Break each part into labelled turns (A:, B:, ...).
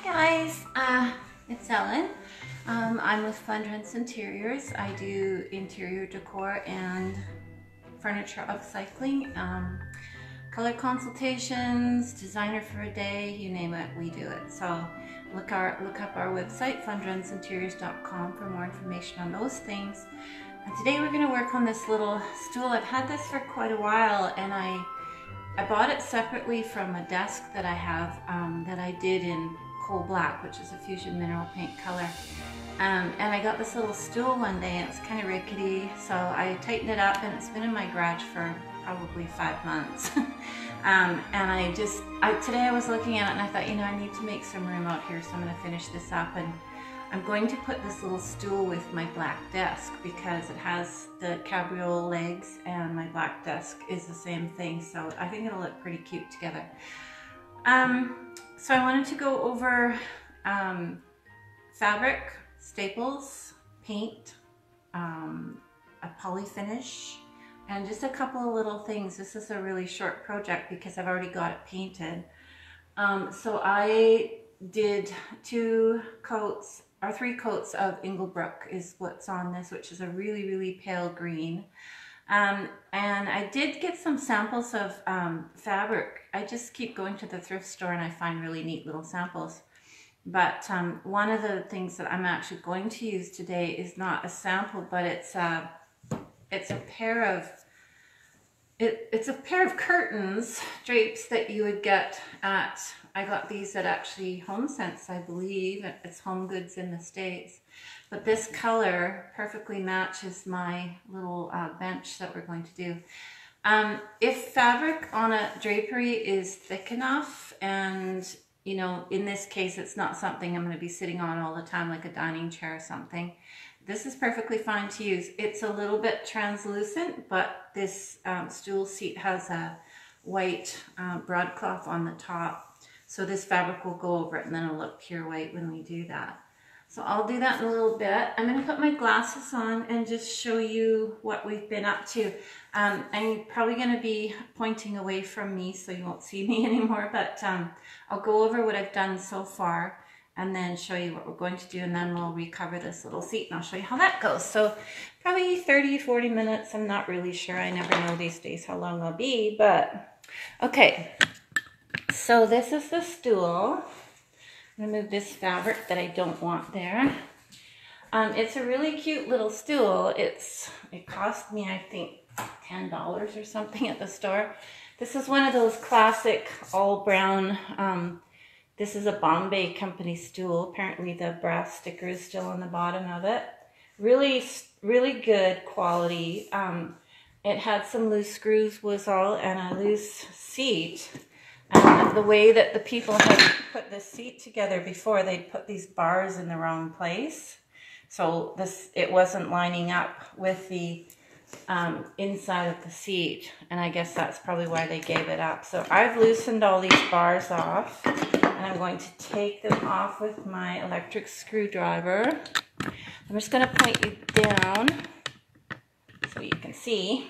A: Guys, it's Ellen. I'm with Flandrens Interiors. I do interior decor and furniture upcycling, color consultations, designer for a day, you name it, we do it. So look up our website, flandrensinteriors.com, for more information on those things. And today we're going to work on this little stool. I've had this for quite a while, and I bought it separately from a desk that I have that I did in coal black, which is a fusion mineral paint color. And I got this little stool one day, and it's kind of rickety, so I tightened it up, and it's been in my garage for probably 5 months. And today I was looking at it, and I thought, you know, I need to make some room out here, so I'm going to finish this up. And I'm going to put this little stool with my black desk because it has the cabriole legs, and my black desk is the same thing, so I think it'll look pretty cute together. So I wanted to go over fabric, staples, paint, a poly finish, and just a couple of little things. This is a really short project because I've already got it painted. So I did 3 coats of Inglebrook is what's on this, which is a really, really pale green. And I did get some samples of fabric. I just keep going to the thrift store and I find really neat little samples. But one of the things that I'm actually going to use today is not a sample, but it's a pair of curtains, drapes that you would get at, I got these at actually HomeSense, I believe. It's Home Goods in the States. But this color perfectly matches my little bench that we're going to do. If fabric on a drapery is thick enough, and you know, in this case, it's not something I'm going to be sitting on all the time, like a dining chair or something, this is perfectly fine to use. It's a little bit translucent, but this stool seat has a white broadcloth on the top. So this fabric will go over it, and then it'll look pure white when we do that. So I'll do that in a little bit. I'm going to put my glasses on and just show you what we've been up to. I'm probably going to be pointing away from me so you won't see me anymore, but I'll go over what I've done so far and then show you what we're going to do, and then we'll recover this little seat and I'll show you how that goes. So probably 30-40 minutes. I'm not really sure. I never know these days how long I'll be, but okay. So this is the stool. I'm going to move this fabric that I don't want there. It's a really cute little stool. It cost me, I think, $10 or something at the store. This is one of those classic all brown, this is a Bombay company stool. Apparently the brass sticker is still on the bottom of it. Really, really good quality. It had some loose screws was all, and a loose seat. The way that the people had put this seat together before, they'd put these bars in the wrong place. So it wasn't lining up with the inside of the seat. And I guess that's probably why they gave it up. So I've loosened all these bars off, and I'm going to take them off with my electric screwdriver. I'm just going to point you down so you can see.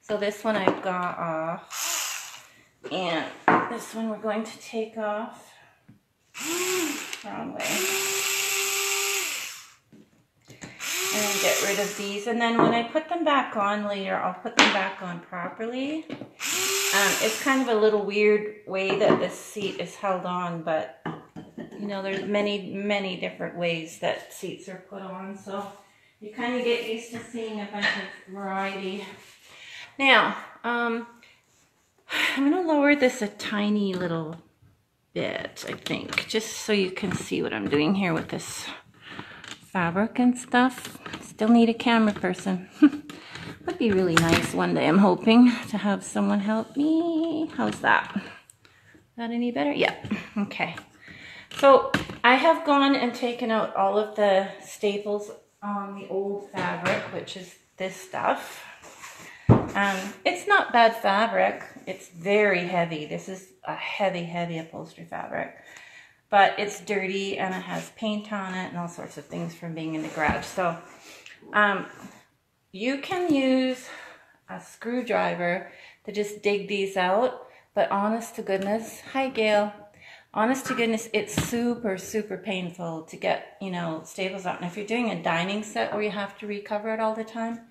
A: So this one I've got off. And this one we're going to take off. Wrong way. And get rid of these. And then when I put them back on later, I'll put them back on properly. It's kind of a little weird way that this seat is held on, but you know, there's many, many different ways that seats are put on. So you kind of get used to seeing a bunch of variety. Now, I'm going to lower this a tiny little bit, I think, just so you can see what I'm doing here with this fabric and stuff. Still need a camera person. Would be really nice one day, I'm hoping, to have someone help me. How's that? Is that any better? Yeah. Okay. So I have gone and taken out all of the staples on the old fabric, which is this stuff. It's not bad fabric. It's very heavy. This is a heavy, heavy upholstery fabric. But it's dirty, and it has paint on it and all sorts of things from being in the garage. So you can use a screwdriver to just dig these out. But honest to goodness, hi Gail. honest to goodness, it's super, super painful to get, you know, staples out. And if you're doing a dining set where you have to recover it all the time,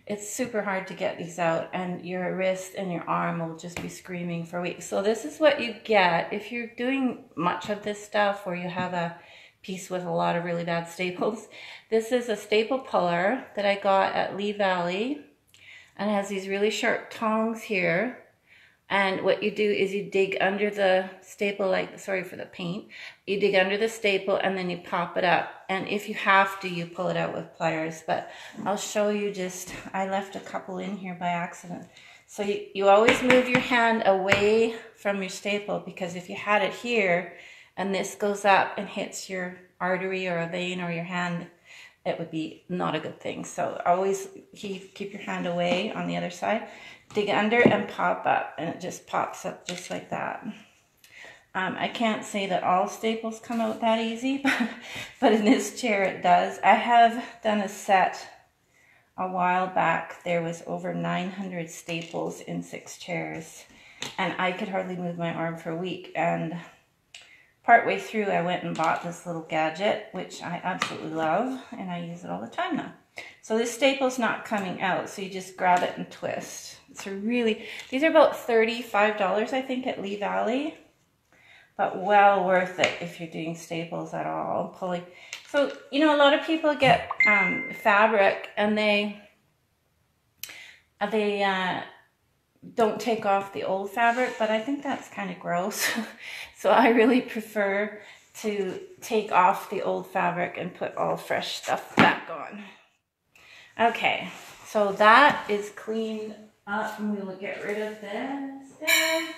A: it's super hard to get these out, and your wrist and your arm will just be screaming for weeks. So this is what you get if you're doing much of this stuff, or you have a piece with a lot of really bad staples. This is a staple puller that I got at Lee Valley, and it has these really sharp tongs here. And what you do is you dig under the staple, like, sorry for the paint, you dig under the staple and then you pop it up. And if you have to, you pull it out with pliers. But I'll show you just, I left a couple in here by accident. So you always move your hand away from your staple, because if you had it here and this goes up and hits your artery or a vein or your hand, it would be not a good thing. So always keep your hand away on the other side. Dig under and pop up, and it just pops up just like that. I can't say that all staples come out that easy, but in this chair it does. I have done a set a while back. There was over 900 staples in 6 chairs, and I could hardly move my arm for a week. And partway through, I went and bought this little gadget, which I absolutely love, and I use it all the time now. So this staple's not coming out, so you just grab it and twist. It's these are about $35, I think, at Lee Valley, but well worth it if you're doing staples at all. Pulling. So, you know, a lot of people get fabric and they don't take off the old fabric, but I think that's kind of gross. So I really prefer to take off the old fabric and put all fresh stuff back on. Okay, so that is cleaned up, and we will get rid of this there.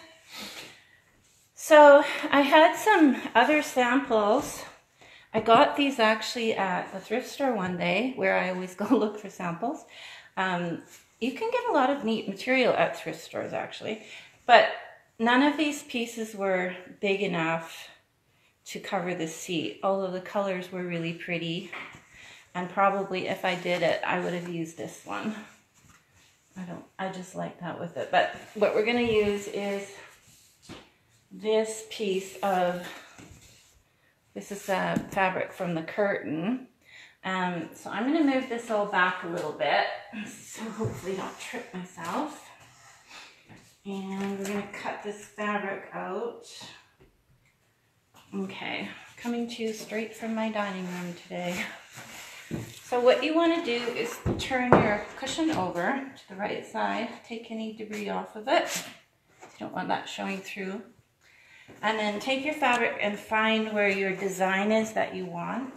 A: So I had some other samples. I got these actually at the thrift store one day, where I always go look for samples. You can get a lot of neat material at thrift stores actually, but none of these pieces were big enough to cover the seat, although the colors were really pretty. And probably if I did it, I would have used this one. I just like that with it. But what we're gonna use is this piece of, this is fabric from the curtain. So I'm gonna move this all back a little bit, so hopefully I don't trip myself. And we're gonna cut this fabric out. Okay, coming to you straight from my dining room today. So what you want to do is turn your cushion over to the right side, take any debris off of it. You don't want that showing through. And then take your fabric and find where your design is that you want.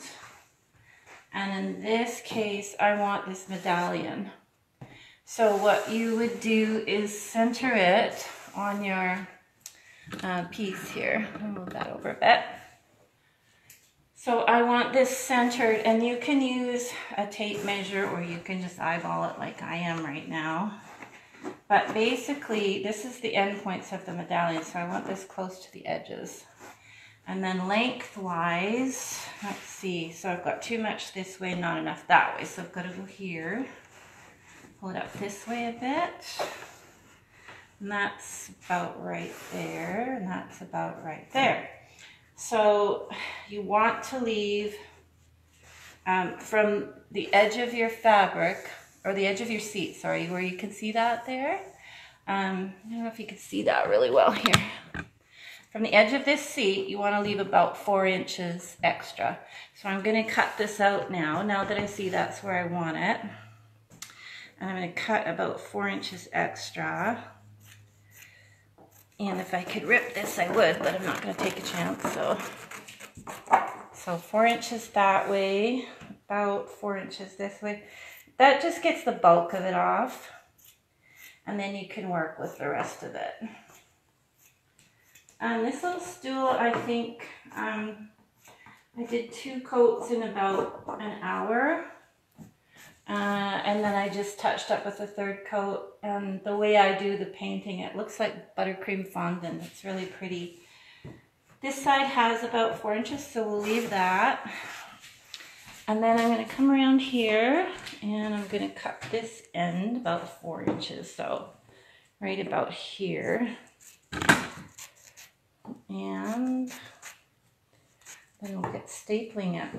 A: And in this case, I want this medallion. So what you would do is center it on your piece here. I'll move that over a bit. So I want this centered, and you can use a tape measure, or you can just eyeball it like I am right now. But basically, this is the end points of the medallion, so I want this close to the edges. And then lengthwise, let's see, so I've got too much this way, not enough that way, so I've got to go here, pull it up this way a bit, and that's about right there, and that's about right there. So you want to leave from the edge of your fabric, or the edge of your seat, sorry, where you can see that there. I don't know if you can see that really well here. From the edge of this seat, you want to leave about 4 inches extra. So I'm going to cut this out now that I see that's where I want it. And I'm going to cut about 4 inches extra. And if I could rip this, I would, but I'm not going to take a chance. So 4 inches that way, about 4 inches this way. That just gets the bulk of it off. And then you can work with the rest of it. This little stool, I think, I did 2 coats in about an hour. And then I just touched up with a 3rd coat. And the way I do the painting, it looks like buttercream fondant. It's really pretty. This side has about 4 inches, so we'll leave that. And then I'm going to come around here, and I'm going to cut this end about 4 inches, so right about here. And then we'll get stapling it.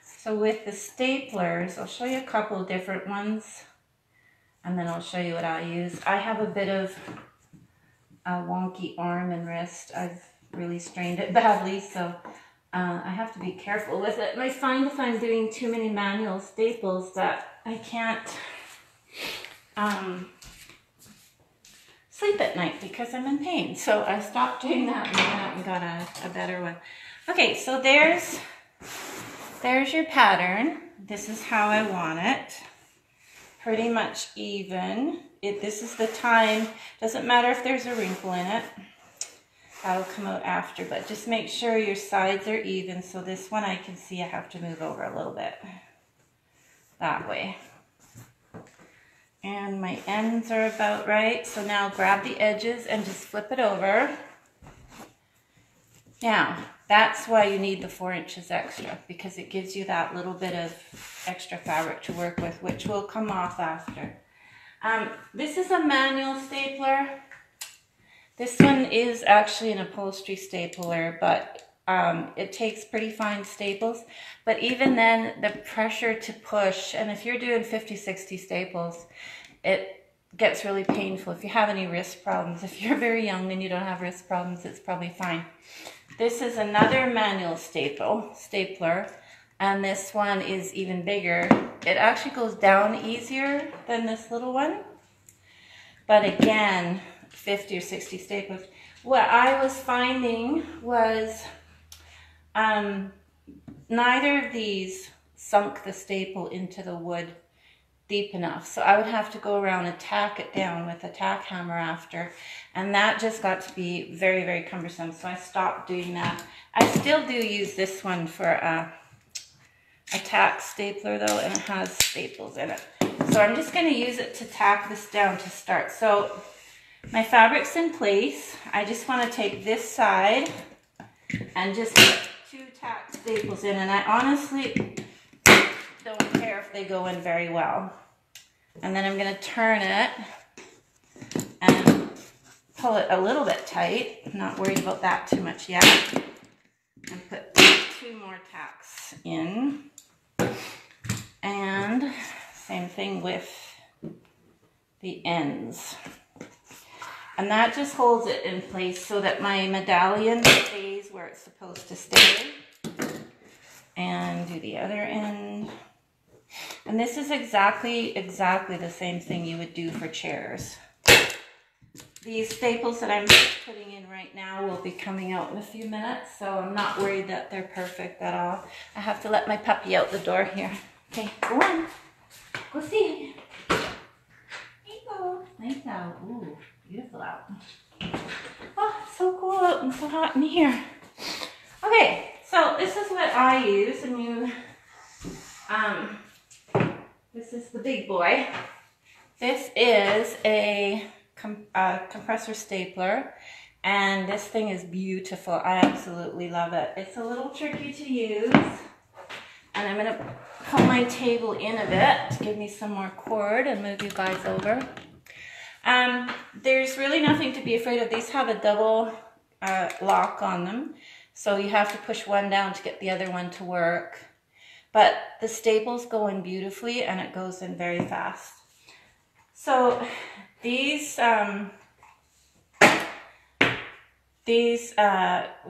A: So with the staplers, I'll show you a couple of different ones, and then I'll show you what I use. I have a bit of a wonky arm and wrist. I've really strained it badly, so I have to be careful with it. And I find if I'm doing too many manual staples that I can't sleep at night because I'm in pain. So I stopped doing that and went out and got a better one. Okay, so there's your pattern. This is how I want it. Pretty much even. This is the time. Doesn't matter if there's a wrinkle in it. That'll come out after, but just make sure your sides are even. So this one I can see I have to move over a little bit. That way. And my ends are about right. So now grab the edges and just flip it over. Now, that's why you need the 4 inches extra, because it gives you that little bit of extra fabric to work with, which will come off after. This is a manual stapler. This one is actually an upholstery stapler, but it takes pretty fine staples. But even then, the pressure to push, and if you're doing 50, 60 staples, it gets really painful. If you have any wrist problems, if you're very young and you don't have wrist problems, it's probably fine. This is another manual stapler, and this one is even bigger. It actually goes down easier than this little one. But again, 50 or 60 staples. What I was finding was neither of these sunk the staple into the wood deep enough. So I would have to go around and tack it down with a tack hammer after. And that just got to be very, very cumbersome. So I stopped doing that. I still do use this one for a tack stapler though, and it has staples in it. So I'm just going to use it to tack this down to start. So my fabric's in place. I just want to take this side and just put 2 tack staples in. And I honestly don't care if they go in very well. And then I'm going to turn it and pull it a little bit tight. I'm not worried about that too much yet. And put 2 more tacks in. And same thing with the ends. And that just holds it in place so that my medallion stays where it's supposed to stay. And do the other end. And this is exactly the same thing you would do for chairs. These staples that I'm putting in right now will be coming out in a few minutes, so I'm not worried that they're perfect at all. I have to let my puppy out the door here. Okay, go on. Go see it. There you go. Nice out. Ooh, beautiful out. Oh, it's so cool out and so hot in here. Okay, so this is what I use, and this is the big boy. This is a compressor stapler, and this thing is beautiful. I absolutely love it. It's a little tricky to use, and I'm going to pull my table in a bit to give me some more cord and move you guys over. There's really nothing to be afraid of. These have a double lock on them, so you have to push one down to get the other one to work. But the staples go in beautifully, and it goes in very fast. So these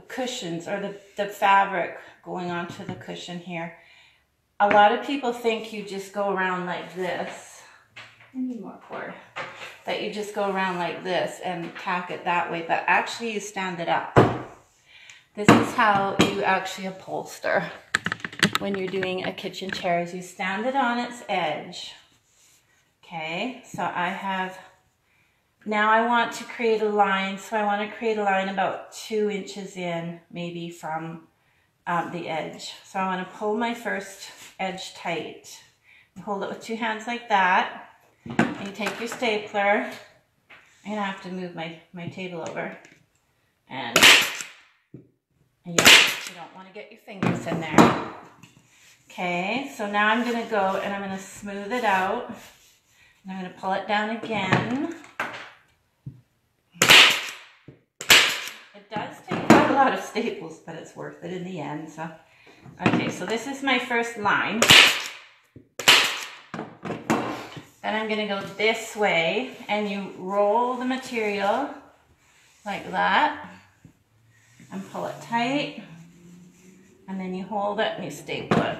A: cushions, or the fabric going onto the cushion here, a lot of people think you just go around like this. I need more cord. That you just go around like this and tack it that way, but actually you stand it up. This is how you actually upholster when you're doing a kitchen chair, is you stand it on its edge. Okay, so now I want to create a line, so I want to create a line about 2 inches in, maybe from the edge. So I want to pull my first edge tight. You hold it with 2 hands like that, and you take your stapler. I'm going to have to move my table over. And you don't want to get your fingers in there. Okay, so now I'm going to go and I'm going to smooth it out. And I'm going to pull it down again. It lot of staples, but it's worth it in the end. So, okay, so this is my first line. Then I'm gonna go this way, and you roll the material like that, and pull it tight, and then you hold it and you staple it.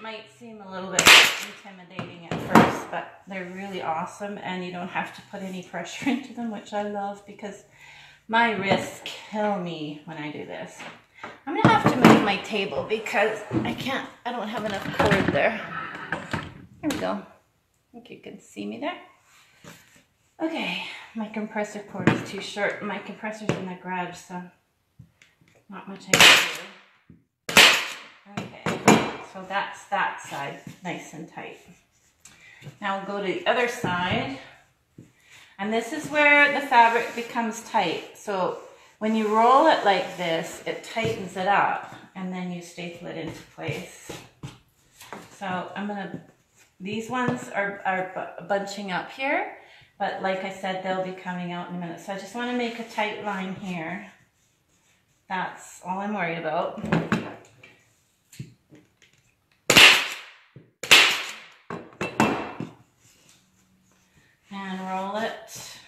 A: Might seem a little bit intimidating at first, but they're really awesome, and you don't have to put any pressure into them, which I love because my wrists kill me when I do this. I'm gonna have to move my table because I don't have enough cord there. There we go. I think you can see me there. Okay, my compressor cord is too short. My compressor's in the garage, so not much I can do. Okay, so that's that side, nice and tight. Now we'll go to the other side, and this is where the fabric becomes tight. So when you roll it like this, it tightens it up, and then you staple it into place. So these ones are bunching up here, but like I said, they'll be coming out in a minute. So I just want to make a tight line here. That's all I'm worried about. And roll it,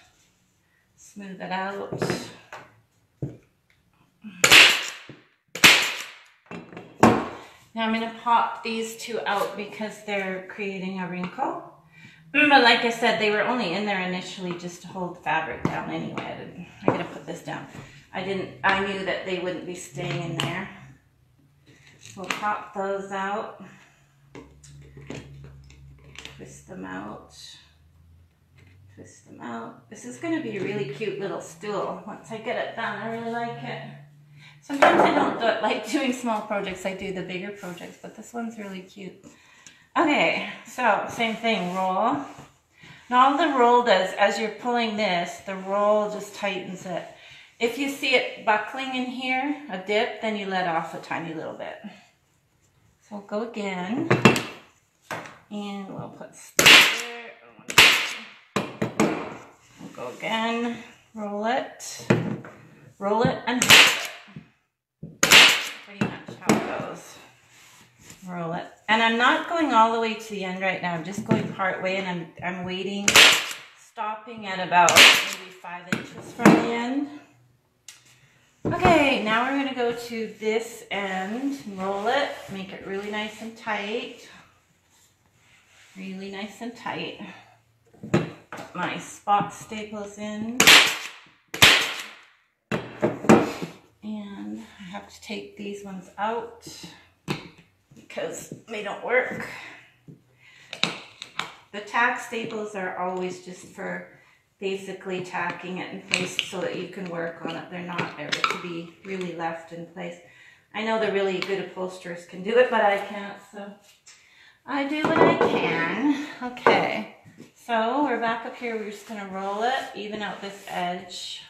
A: smooth it out. Now I'm going to pop these two out because they're creating a wrinkle. But like I said, they were only in there initially just to hold the fabric down anyway. I'm going to put this down. I knew that they wouldn't be staying in there. We'll pop those out. Twist them out. Twist them out. This is going to be a really cute little stool. Once I get it done, I really like it. Sometimes I don't like doing small projects. I do the bigger projects, but this one's really cute. Okay, so same thing, roll. Now all the roll does, as you're pulling this, the roll just tightens it. If you see it buckling in here, a dip, then you let off a tiny little bit. So we'll go again, and we'll put Stool there. We'll go again, roll it, and hold it. Pretty much how it goes. Roll it. And I'm not going all the way to the end right now. I'm just going part way, and I'm waiting, stopping at about maybe 5 inches from the end. Okay, now we're going to go to this end, roll it, make it really nice and tight. Really nice and tight. Put my spot staples in. And I have to take these ones out because they don't work. The tack staples are always just for basically tacking it in place so that you can work on it. They're not ever to be really left in place. I know the really good upholsterers can do it, but I can't, so I do what I can. Okay, so we're back up here. We're just gonna roll it, even out this edge.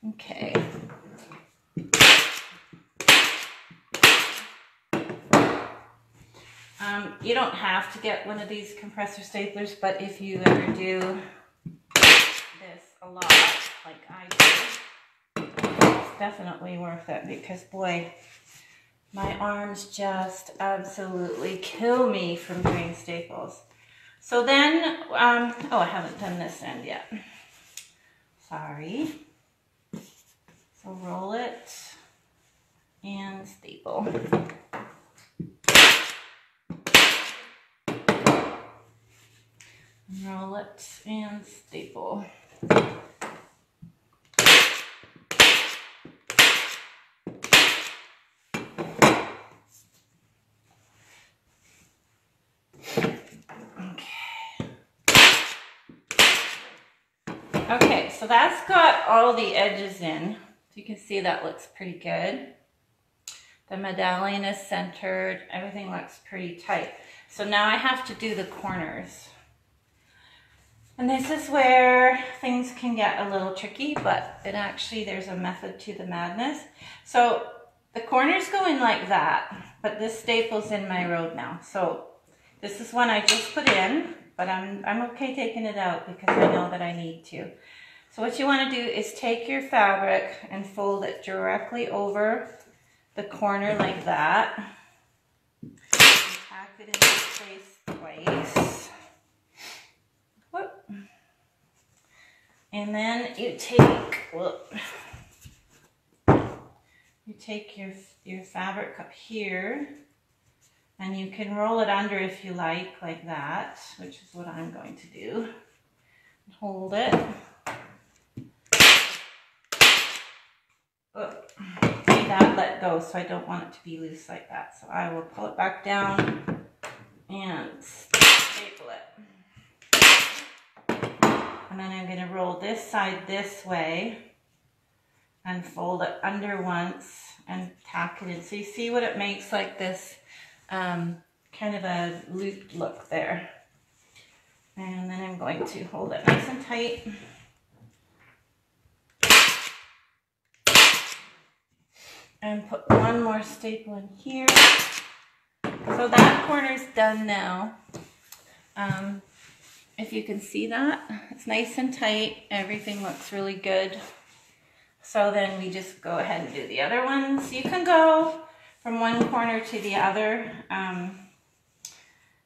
A: Okay. You don't have to get one of these compressor staplers, but if you ever do this a lot, like I do, it's definitely worth it because, boy, my arms just absolutely kill me from doing staples. So then, oh, I haven't done this end yet. Sorry. So roll it and staple. Roll it and staple. Okay, so that's got all the edges in. So you can see that looks pretty good. The medallion is centered. Everything looks pretty tight. So now I have to do the corners. And this is where things can get a little tricky, but there's a method to the madness. So the corners go in like that, but this staple's in my road now. So this is one I just put in, but I'm okay taking it out because I know that I need to. So what you want to do is take your fabric and fold it directly over the corner like that. And tack it into place twice. Whoop. And then you take your fabric up here, and you can roll it under if you like that, which is what I'm going to do. Hold it. See that? Let go, so I don't want it to be loose like that. So I will pull it back down and staple it. And then I'm going to roll this side this way and fold it under once and tack it in. So you see what it makes, like this kind of a looped look there. And then I'm going to hold it nice and tight. And put one more staple in here. So that corner's done now. If you can see that, it's nice and tight. Everything looks really good. So then we just go ahead and do the other ones. You can go from one corner to the other.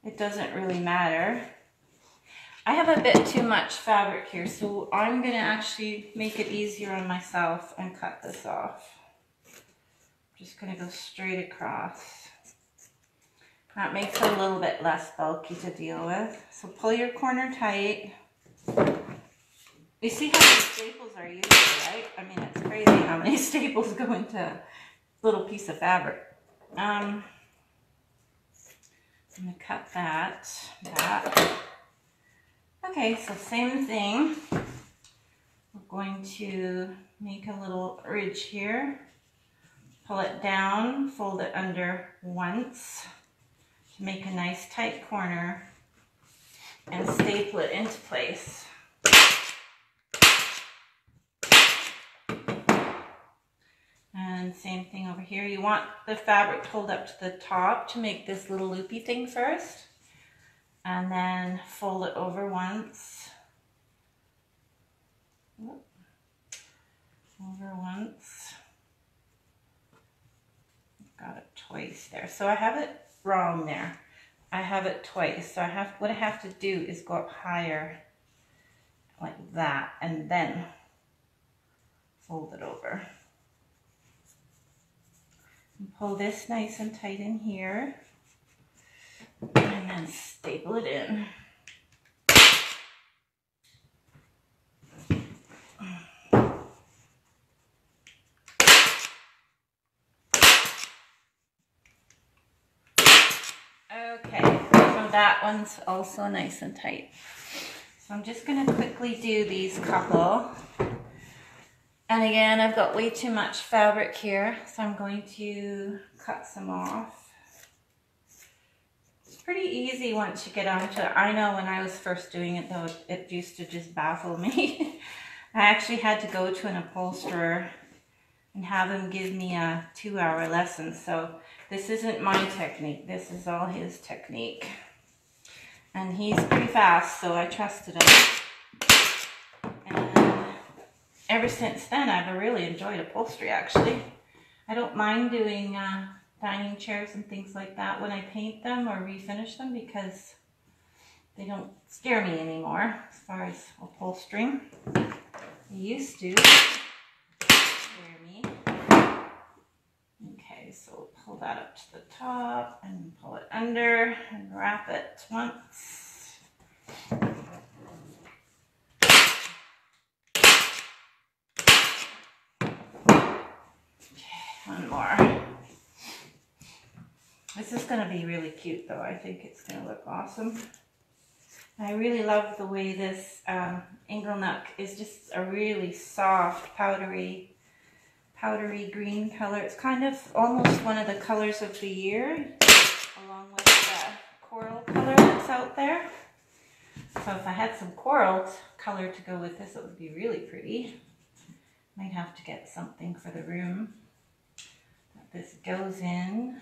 A: It doesn't really matter. I have a bit too much fabric here, so I'm gonna actually make it easier on myself and cut this off. Just gonna go straight across. That makes it a little bit less bulky to deal with. So pull your corner tight. You see how many staples are used, right? I mean, it's crazy how many staples go into a little piece of fabric. I'm gonna cut that. Okay, so same thing. We're going to make a little ridge here. Pull it down, fold it under once to make a nice tight corner and staple it into place. And same thing over here. You want the fabric pulled up to the top to make this little loopy thing first. And then fold it over once. Over once. Got it twice there. So I have it wrong there. I have it twice. So what I have to do is go up higher like that and then fold it over. And pull this nice and tight in here. And then staple it in. Okay, so that one's also nice and tight. So I'm just going to quickly do these couple. And again, I've got way too much fabric here, so I'm going to cut some off. It's pretty easy once you get onto it. I know when I was first doing it though, it used to just baffle me. I actually had to go to an upholsterer and have him give me a 2-hour lesson. So this isn't my technique, this is all his technique. And he's pretty fast, so I trusted him. And ever since then, I've really enjoyed upholstery actually. I don't mind doing dining chairs and things like that when I paint them or refinish them because they don't scare me anymore as far as upholstering. They used to scare me. Okay, so pull that up to the top and pull it under and wrap it once. Okay, one more. This is going to be really cute though. I think it's going to look awesome. I really love the way this inglenook is just a really soft, powdery green color. It's kind of almost one of the colors of the year, along with the coral color that's out there. So if I had some coral color to go with this, it would be really pretty. Might have to get something for the room that this goes in.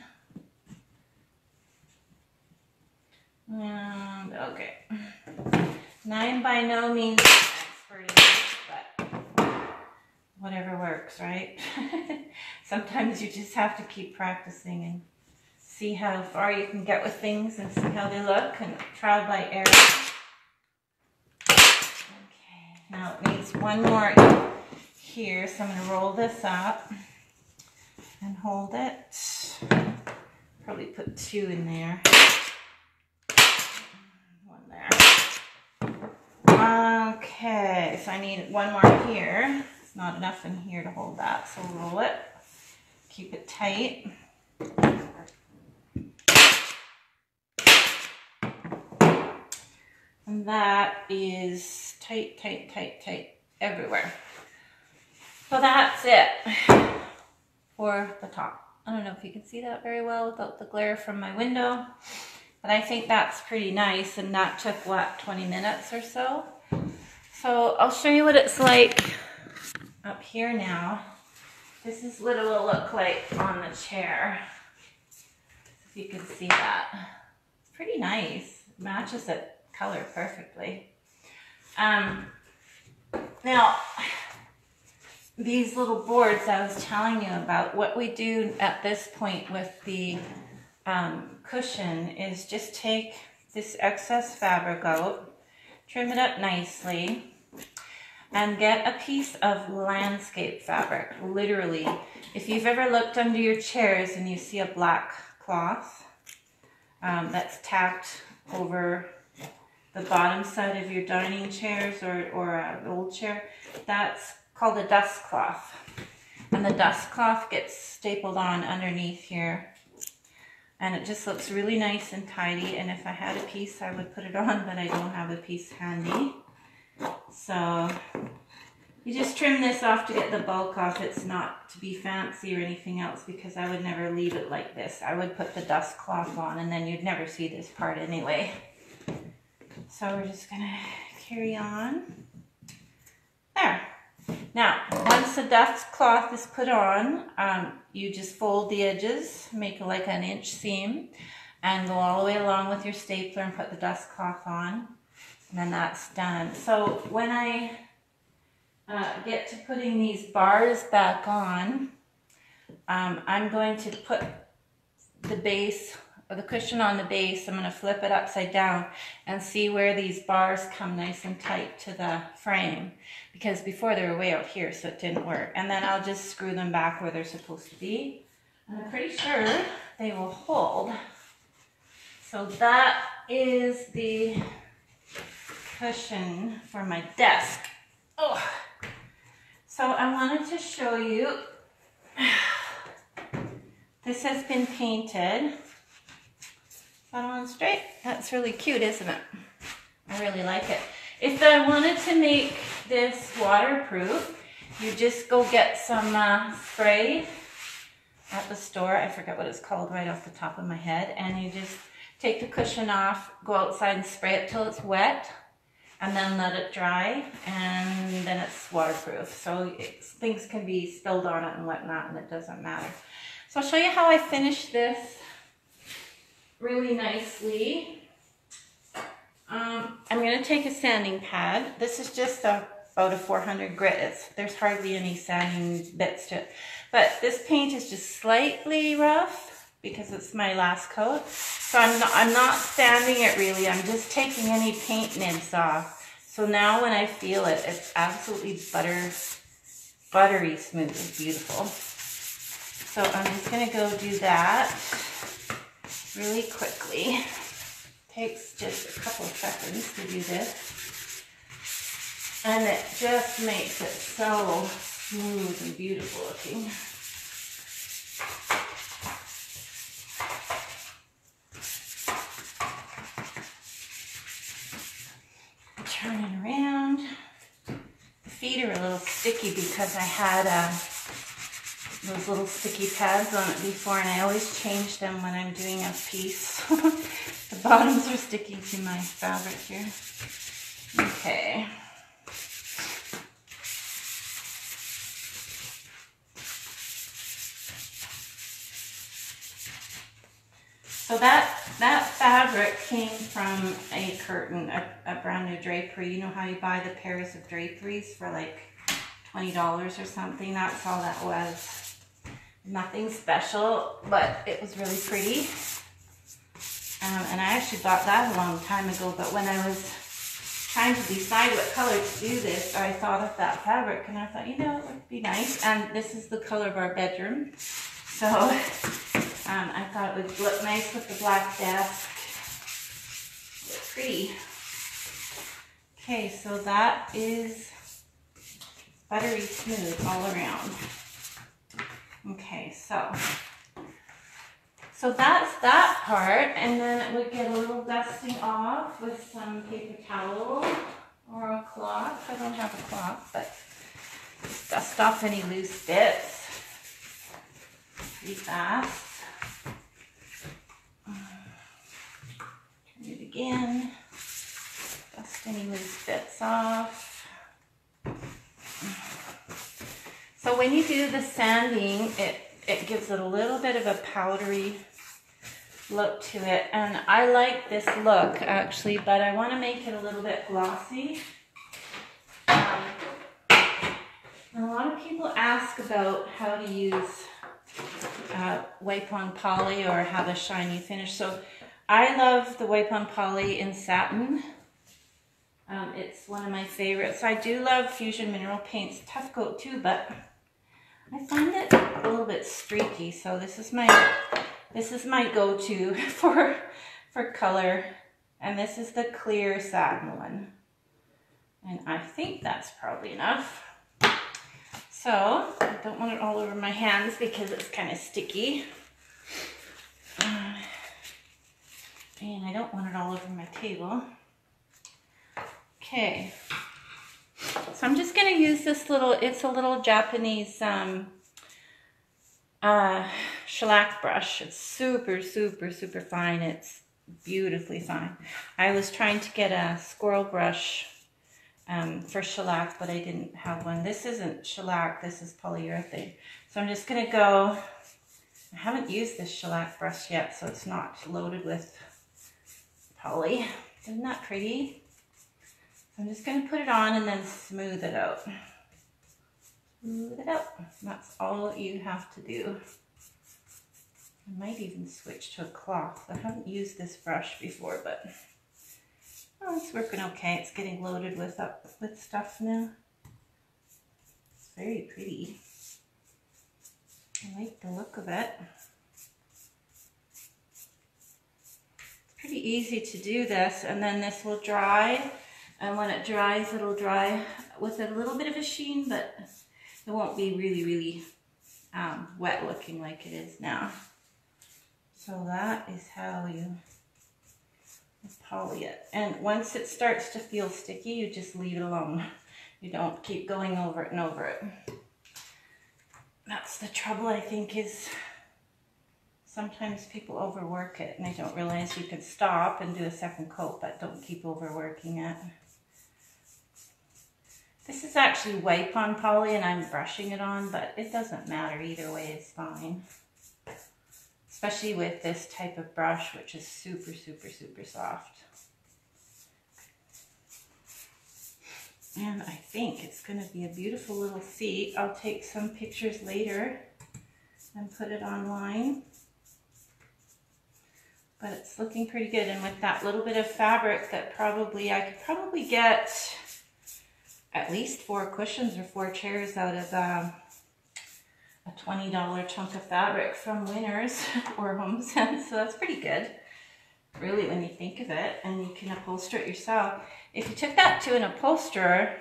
A: And okay. Now I'm by no means an expert in this, but whatever works, right? Sometimes you just have to keep practicing and see how far you can get with things and see how they look and trial by error. Okay, now it needs one more here, so I'm going to roll this up and hold it. Probably put 2 in there. 1 there. Okay, so I need 1 more here. It's not enough in here to hold that, so we'll roll it. Keep it tight. And that is tight, tight, tight, tight everywhere. So that's it for the top. I don't know if you can see that very well without the glare from my window, but I think that's pretty nice, and that took, what, 20 minutes or so? So I'll show you what it's like up here now. This is what it will look like on the chair. If you can see that. It's pretty nice. It matches the color perfectly. Now, these little boards I was telling you about, what we do at this point with the cushion is just take this excess fabric out, trim it up nicely, and get a piece of landscape fabric. Literally, if you've ever looked under your chairs and you see a black cloth that's tacked over the bottom side of your dining chairs or an old chair, that's called a dust cloth. And the dust cloth gets stapled on underneath here. And it just looks really nice and tidy. And if I had a piece, I would put it on, but I don't have a piece handy. So you just trim this off to get the bulk off. It's not to be fancy or anything else, because I would never leave it like this. I would put the dust cloth on and then you'd never see this part anyway. So we're just gonna carry on. There. Now, once the dust cloth is put on, you just fold the edges, make like an inch seam, and go all the way along with your stapler and put the dust cloth on, and then that's done. So when I get to putting these bars back on, I'm going to put the base, or the cushion on the base. I'm going to flip it upside down and see where these bars come nice and tight to the frame, because before they were way out here, so it didn't work. And then I'll just screw them back where they're supposed to be. And I'm pretty sure they will hold. So that is the cushion for my desk. Oh. So I wanted to show you, this has been painted. That on straight. That's really cute, isn't it? I really like it. If I wanted to make this waterproof, you just go get some spray at the store. I forget what it's called right off the top of my head. And you just take the cushion off, go outside and spray it till it's wet, and then let it dry, and then it's waterproof. So things can be spilled on it and whatnot, and it doesn't matter. So I'll show you how I finish this really nicely. I'm going to take a sanding pad. This is just about a 400 grit. There's hardly any sanding bits to it. But this paint is just slightly rough because it's my last coat. So I'm not sanding it really. I'm just taking any paint nibs off. So now when I feel it, it's absolutely buttery smooth. It's beautiful. So I'm just going to go do that really quickly. Takes just a couple of seconds to do this, and it just makes it so smooth and beautiful looking. Turn it around. The feet are a little sticky because I had those little sticky pads on it before, and I always change them when I'm doing a piece. The bottoms are sticking to my fabric here. Okay. So that fabric came from a curtain, a brand new drapery. You know how you buy the pairs of draperies for like $20 or something? That's all that was. Nothing special, but it was really pretty. And I actually bought that a long time ago, but when I was trying to decide what color to do this, I thought of that fabric and I thought, you know, it would be nice. And this is the color of our bedroom. So I thought it would look nice with the black desk. Look pretty. Okay, so that is buttery smooth all around. Okay, so that's that part, and then it would get a little dusting off with some paper towel or a cloth. I don't have a cloth, but just dust off any loose bits. Pretty fast. Turn it again. Dust any loose bits off. So when you do the sanding, it gives it a little bit of a powdery look to it, and I like this look actually, but I want to make it a little bit glossy. And a lot of people ask about how to use wipe on poly or have a shiny finish. So I love the wipe on poly in satin. It's one of my favorites. I do love Fusion Mineral Paint's Tough Coat too, but I find it a little bit streaky, so this is my go-to for color, and this is the clear satin one, and I think that's probably enough. So I don't want it all over my hands because it's kind of sticky, and I don't want it all over my table. Okay. So I'm just going to use this it's a little Japanese shellac brush. It's super, super, super fine. It's beautifully fine. I was trying to get a squirrel brush for shellac, but I didn't have one. This isn't shellac, this is polyurethane. So I'm just going to go, I haven't used this shellac brush yet, so it's not loaded with poly. Isn't that pretty? I'm just going to put it on and then smooth it out. Smooth it out. That's all you have to do. I might even switch to a cloth. I haven't used this brush before, but oh, it's working okay. It's getting loaded with stuff now. It's very pretty. I like the look of it. It's pretty easy to do this, and then this will dry. And when it dries, it'll dry with a little bit of a sheen, but it won't be really, really wet looking like it is now. So that is how you poly it. And once it starts to feel sticky, you just leave it alone. You don't keep going over it and over it. That's the trouble, I think, is sometimes people overwork it and they don't realize you can stop and do a second coat, but don't keep overworking it. This is actually wipe on poly and I'm brushing it on, but it doesn't matter. Either way is fine. Especially with this type of brush, which is super, super, super soft. And I think it's going to be a beautiful little seat. I'll take some pictures later and put it online. But it's looking pretty good. And with that little bit of fabric that I could probably get at least 4 cushions or 4 chairs out of a $20 chunk of fabric from Winners or HomeSense. So that's pretty good, really, when you think of it, and you can upholster it yourself. If you took that to an upholsterer,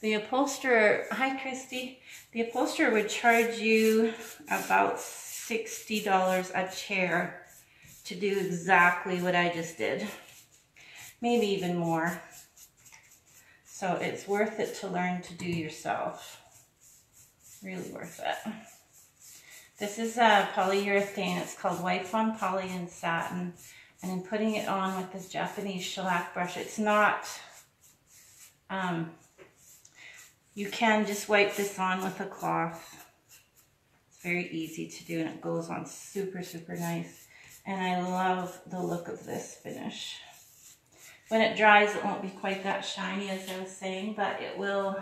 A: the upholsterer, hi Christy, the upholsterer would charge you about $60 a chair to do exactly what I just did. Maybe even more. So it's worth it to learn to do yourself. Really worth it. This is a polyurethane. It's called Wipe on Poly in Satin. And in putting it on with this Japanese shellac brush, it's not, you can just wipe this on with a cloth. It's very easy to do and it goes on super, super nice. And I love the look of this finish. When it dries, it won't be quite that shiny as I was saying, but it will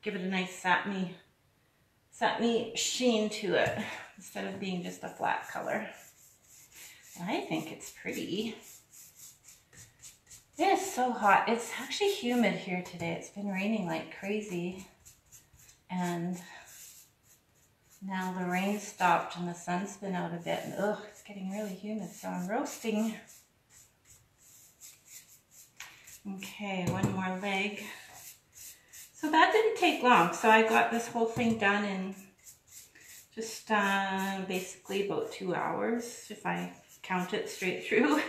A: give it a nice satiny sheen to it instead of being just a flat color. I think it's pretty. It is so hot. It's actually humid here today. It's been raining like crazy. And now the rain stopped and the sun's been out a bit. And ugh, it's getting really humid, so I'm roasting. Okay, one more leg. So that didn't take long. So I got this whole thing done in just basically about 2 hours, if I count it straight through.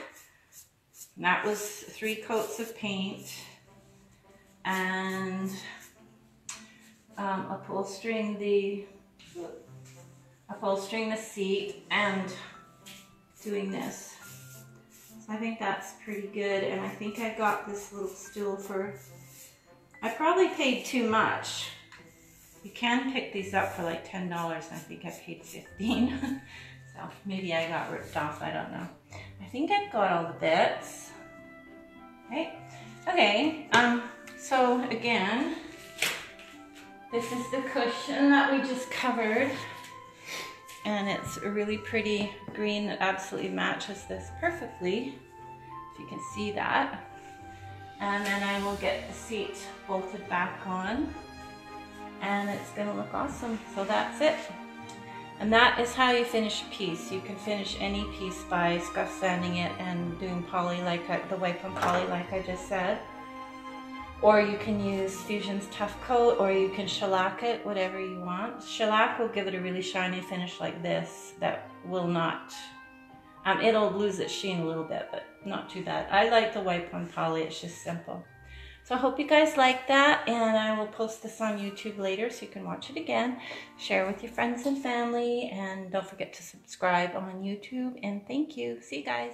A: And that was 3 coats of paint and upholstering the seat and doing this. So I think that's pretty good, and I think I got this little stool for, I probably paid too much. You can pick these up for like $10, and I think I paid $15. So maybe I got ripped off, I don't know. I think I've got all the bits. Right? Okay, so again, this is the cushion that we just covered. And it's a really pretty green that absolutely matches this perfectly, if you can see that. And then I will get the seat bolted back on, and it's gonna look awesome. So that's it. And that is how you finish a piece. You can finish any piece by scuff sanding it and doing poly like the wipe on poly like I just said. Or you can use Fusion's Tough Coat, or you can shellac it, whatever you want. Shellac will give it a really shiny finish like this that will not, it'll lose its sheen a little bit, but not too bad. I like the wipe on poly, it's just simple. So I hope you guys like that, and I will post this on YouTube later so you can watch it again. Share with your friends and family, and don't forget to subscribe on YouTube, and thank you. See you guys.